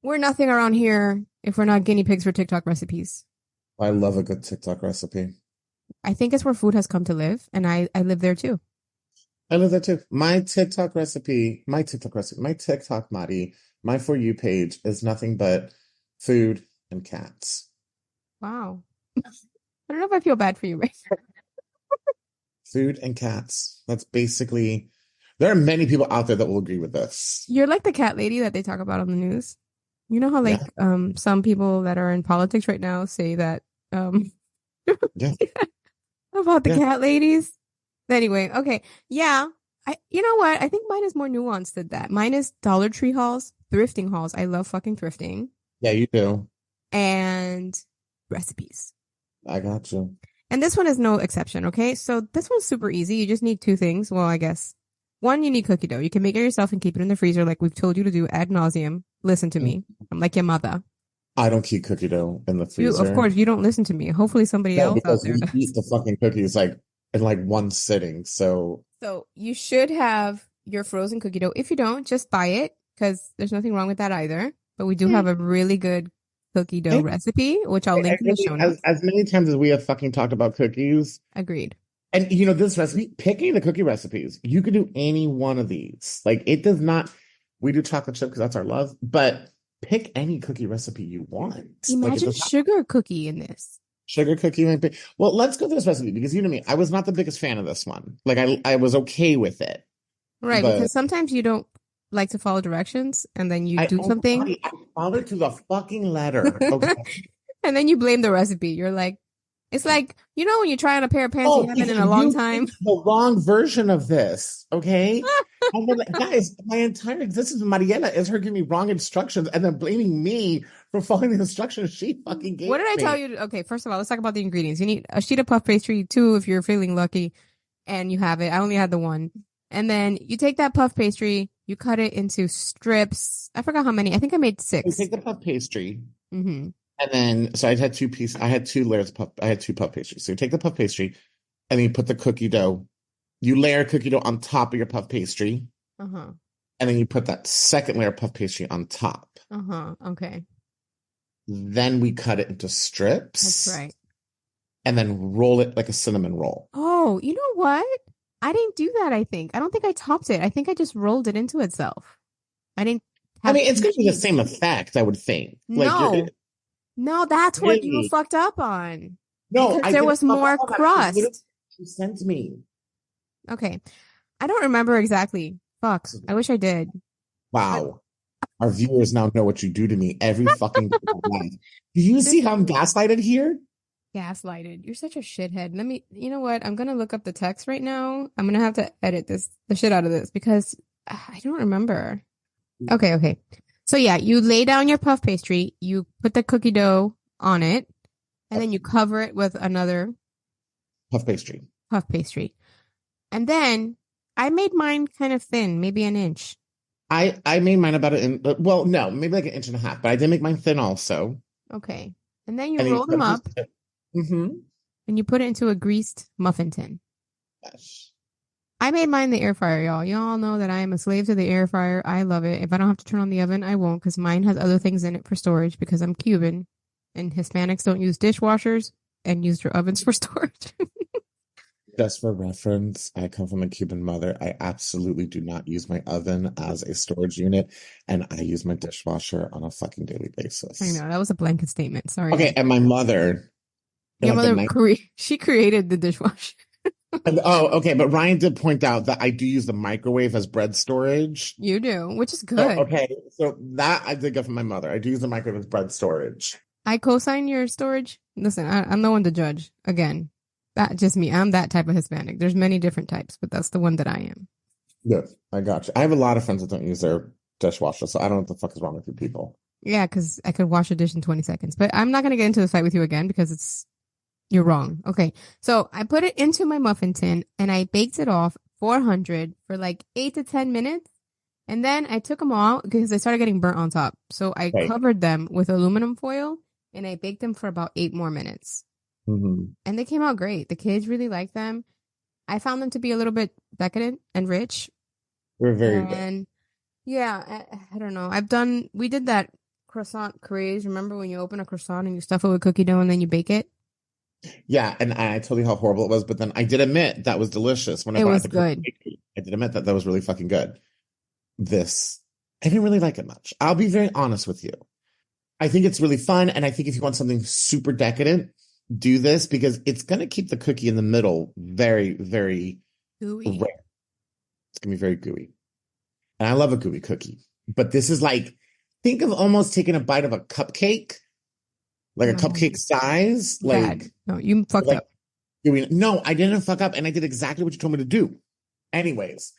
We're nothing around here if we're not guinea pigs for TikTok recipes. I love a good TikTok recipe. I think it's where food has come to live, and I live there too. I love that too. My TikTok Mari, my For You page is nothing but food and cats. Wow. I don't know if I feel bad for you, right? Food and cats. That's basically, there are many people out there that will agree with this. You're like the cat lady that they talk about on the news. You know how like Yeah, some people that are in politics right now say that um yeah, about the yeah. cat ladies. Anyway, okay. Yeah. You know what? I think mine is more nuanced than that. Mine is Dollar Tree hauls, thrifting hauls. I love fucking thrifting Yeah, you do. and recipes. I got you. And this one is no exception, okay? So this one's super easy. You just need two things. Well, I guess. One, you need cookie dough. You can make it yourself and keep it in the freezer like we've told you to do ad nauseum. Listen to Mm. me. I'm like your mother. I don't keep cookie dough in the You, of freezer. course, you don't listen to me. Hopefully somebody No, else out because there we eat does. the fucking cookies like in like one sitting. So So you should have your frozen cookie dough. If you don't, just buy it because there's nothing wrong with that either. But we do have a really good cookie dough I, recipe, which I'll I link in the really, show notes. as many times as we have fucking talked about cookies, Agreed. and this recipe, picking the cookie recipes, you could do any one of these. Like it does not, we do chocolate chip because that's our love, but pick any cookie recipe you want. Like it Imagine does not sugar cookie in this. sugar cookie might be. Well, let's go through this recipe because you know me, I was not the biggest fan of this one. Like I was okay with it, Right, but because sometimes you don't like to follow directions and then you I do oh something buddy, I followed to the fucking letter. Okay. and then you blame the recipe. You're like, it's like, you know, when you try on a pair of pants you Oh, haven't because in a long you time. picked the wrong version of this, okay? And then, guys, my entire existence with Mariela is her giving me wrong instructions and then blaming me for following the instructions she fucking What gave did I tell me. you? Okay, first of all, let's talk about the ingredients. You need a sheet of puff pastry, two if you're feeling lucky and you have it. I only had the one. And then you take that puff pastry, you cut it into strips. I forgot how many. I think I made You six. take the puff pastry, Mm-hmm. and then so I had two pieces. I had two layers of puff. I had two puff pastries. So you take the puff pastry, and then you put the cookie dough. You layer cookie dough on top of your puff pastry, Uh-huh. and then you put that second layer of puff pastry on top. Uh-huh. Okay. Then we cut it into That's strips, right. and then roll it like a cinnamon roll. Oh, you know what? I didn't do that, I think. I don't think I topped it. I think I just rolled it into itself. I didn't I have mean, it's two going to be the sheets. same effect, I would think. Like you're No. No, that's what you really fucked up on. no, Because I there didn't was fuck up more on that. She literally crust. she sent me. Okay. I don't remember exactly. Fuck. I wish I did. But Wow, our viewers now know what you do to me every fucking day of my life. Do you this see how I'm gaslighted here? gaslighted. You're such a shithead. You know what? I'm gonna look up the text right now. I'm gonna have to edit the shit out of this because I don't remember. Okay, okay. So yeah, you lay down your puff pastry, you put the cookie dough on it, and then you cover it with another Puff pastry. puff pastry. And then I made mine kind of thin, maybe an inch. I made mine about an well, no, maybe like an inch and a half, but I did make mine thin also. Okay. And then you And then you roll them cut up this. Mm-hmm. and you put it into a greased muffin tin. Yes. I made mine in the air fryer, y'all. Y'all know that I am a slave to the air fryer. I love it. If I don't have to turn on the oven, I won't because mine has other things in it for storage because I'm Cuban and Hispanics don't use dishwashers and use their ovens for storage. Just for reference, I come from a Cuban mother. I absolutely do not use my oven as a storage unit, and I use my dishwasher on a fucking daily I basis. know that was a blanket statement. Sorry, Okay, guys. and my mother in Your like the mother night. she created the dishwasher. Oh, okay, but Ryan did point out that I do use the microwave as bread storage. You do, which is So, good. okay, so that I did get from my mother. I do use the microwave as bread storage. I co-sign your storage. Listen, I'm no one to judge. Again, that just me. I'm that type of Hispanic. There's many different types, but that's the one that I am. Good, I got you. I have a lot of friends that don't use their dishwasher, so I don't know what the fuck is wrong with you people. Yeah, because I could wash a dish in 20 seconds. But I'm not gonna get into the fight with you again because you're wrong. Okay, so I put it into my muffin tin and I baked it off 400 for like 8 to 10 minutes. And then I took them out because they started getting burnt on top. So I Right. covered them with aluminum foil and I baked them for about 8 more minutes. Hmm. And they came out great. The kids really liked them. I found them to be a little bit decadent and rich. We're very good. And yeah, I don't know. We did that croissant craze. Remember when you open a croissant and you stuff it with cookie dough and then you bake it? Yeah, and I told you how horrible it was, but then I did admit that was delicious when I It bought it at was the Korean good. bakery. I did admit that that was really fucking good. This, I didn't really like it much. I'll be very honest with you. I think it's really fun, and I think if you want something super decadent, do this because it's gonna keep the cookie in the middle very, very Gooey. rare. It's gonna be very gooey. And I love a gooey cookie. But this is like, think of almost taking a bite of a cupcake, like a No. cupcake size, Bad. No, you fucked like up. gooey. No, I didn't fuck up, and I did exactly what you told me to do. Anyways,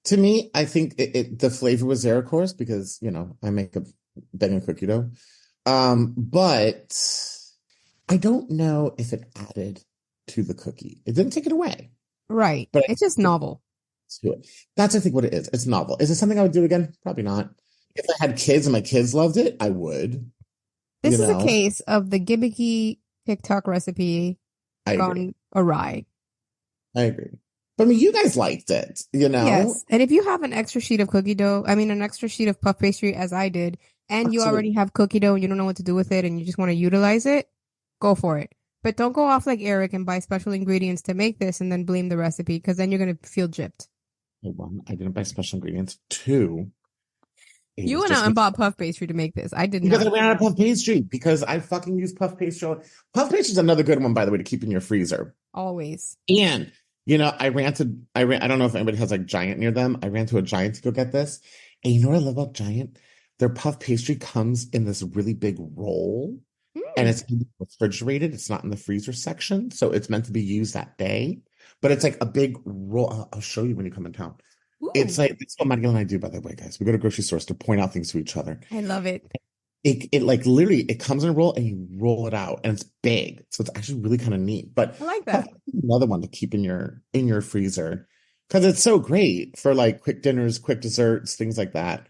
to me, I think the flavor was there, of course, because I make a banging cookie dough. But I don't know if it added to the cookie. It didn't take it away, Right. but It's just novel. to it. That's, I think, what it is. It's novel. Is it something I would do again? Probably not. If I had kids and my kids loved it, I would. You This is a know, case of the gimmicky TikTok recipe I agree. gone awry. I agree. But I mean, you guys liked it, you know? Yes. And if you have an extra sheet of cookie dough, I mean, an extra sheet of puff pastry, as I did, and you already Absolutely. have cookie dough and you don't know what to do with it and you just want to utilize it, go for it. But don't go off like Eric and buy special ingredients to make this and then blame the recipe because then you're going to feel gypped. One, I didn't buy special ingredients. Two, it You was went out just and me. bought puff pastry to make this. I did Because I not. ran out of puff pastry. Because I fucking use puff pastry. Puff pastry is another good one, by the way, to keep in your freezer. Always. And I don't know if anybody has like Giant near them. I ran to a Giant to go get this. And you know what I love about Giant? Their puff pastry comes in this really big roll and Mm. it's refrigerated. It's not in the freezer section. So it's meant to be used that day. But it's like a big roll. I'll show you when you come in town. It's Ooh, like, that's what Maddie and I do, by the way, guys. We go to grocery stores to point out things to each other. I love it. It like literally it comes in a roll and you roll it out and it's big. So it's actually really kind of neat. But I like puff that. is another one to keep in your freezer because it's so great for like quick dinners, quick desserts, things like that.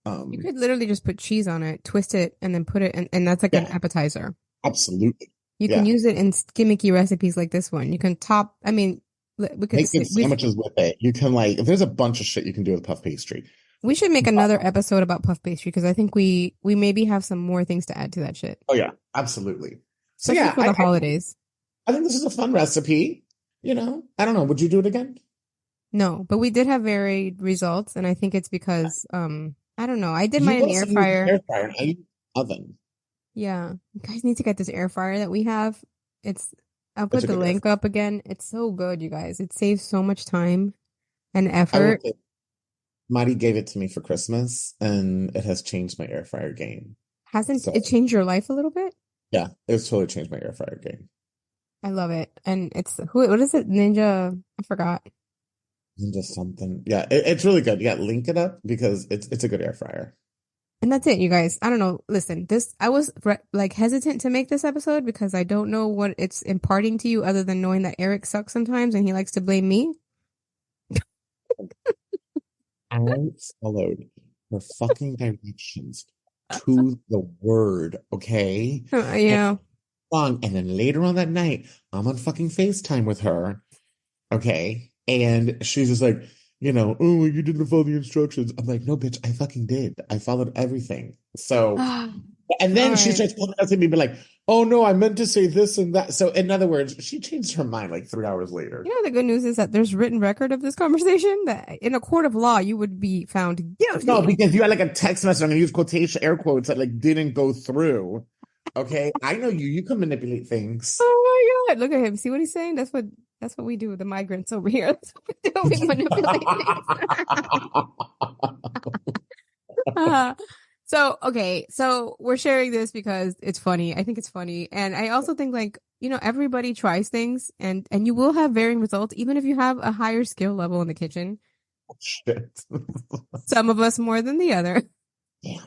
You Um, could literally just put cheese on it, twist it, and then put it in, and that's like an yeah, appetizer. absolutely. You can Yeah. use it in gimmicky recipes like this one. You can top, I mean, we could Make good sit, we sandwiches with it. You can like there's a bunch of shit you can do with puff pastry. we should make But, another episode about puff pastry because I think we maybe have some more things to add to that shit, oh yeah, absolutely. So especially yeah, for the holidays. I think this is a fun recipe. I don't know. Would you do it again? No, but we did have varied results, and I think it's because I don't know. I did You mine in the air also use an fryer. air fryer and I use oven. Yeah, you guys need to get this air fryer that we have. It's I'll It's put a the good air link fryer. up again. It's so good, you guys. It saves so much time and I will effort. say, Marty gave it to me for Christmas, and it has changed my air fryer game. Hasn't So it changed your life a little bit? yeah, it's totally changed my air fryer game. I love it. And it's what is it? Ninja, I forgot. And just something, yeah, it's really good. Yeah, link it up because it's a good air fryer. And that's it, you guys. I don't know. Listen, this I was like hesitant to make this episode because I don't know what it's imparting to you other than knowing that Eric sucks sometimes and he likes to blame me. I followed her fucking directions to the word, okay? And Yeah. and then later on that night, I'm on fucking FaceTime with her, okay? And she's just like, oh, you didn't follow the instructions. I'm like, no, bitch, I fucking did. I followed everything. So, All and then she right. starts pointing out to me, be like, oh no, I meant to say this and that. So, in other words, she changed her mind like 3 hours later. You know, the good news is that there's written record of this conversation that in a court of law you would be found No, guilty. because you had like a text message. I'm gonna use quotation air quotes that like didn't go through. Okay, I know you. You can manipulate things. Oh my God. Look at him. See what he's saying? That's what we do, the migrants over here. That's what we do. We manipulate things. So, okay. So we're sharing this because it's funny. I think it's funny. And I also think like, everybody tries things and you will have varying results, even if you have a higher skill level in the kitchen. Shit. Some of us more than the other. Yeah.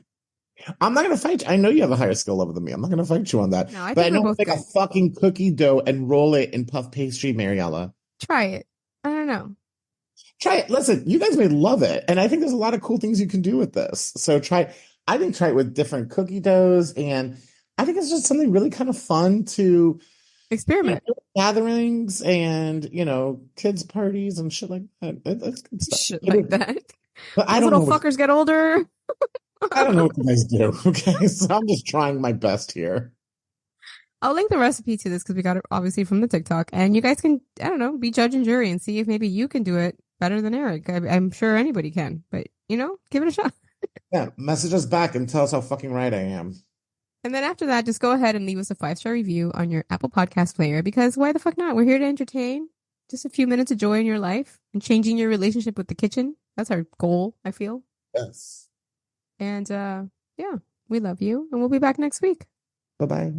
I'm not gonna fight you. I know you have a higher skill level than me. I'm not gonna fight you on that. No, I But I think we're know both like a good. fucking cookie dough and roll it in puff pastry, Mariella. Try it. I don't know. Try it. Listen, you guys may love it. And I think there's a lot of cool things you can do with this. So I think try it with different cookie doughs. And I think it's just something really kind of fun to, Experiment. gatherings and, kids' parties and shit like that. That's good stuff. Shit It like is. that. But I As don't little know what fuckers get older. I don't know what you guys do. Okay, so I'm just trying my best here. I'll link the recipe to this because we got it obviously from the TikTok, and you guys can, I don't know, be judge and jury and see if maybe you can do it better than Eric. I'm sure anybody can, but give it a shot. Yeah, message us back and tell us how fucking right I am. And then after that, just go ahead and leave us a 5-star review on your Apple Podcast player because why the fuck not? We're here to entertain. Just a few minutes of joy in your life and changing your relationship with the kitchen. That's our goal, I feel. Yes. And yeah, we love you and we'll be back next week. Bye bye.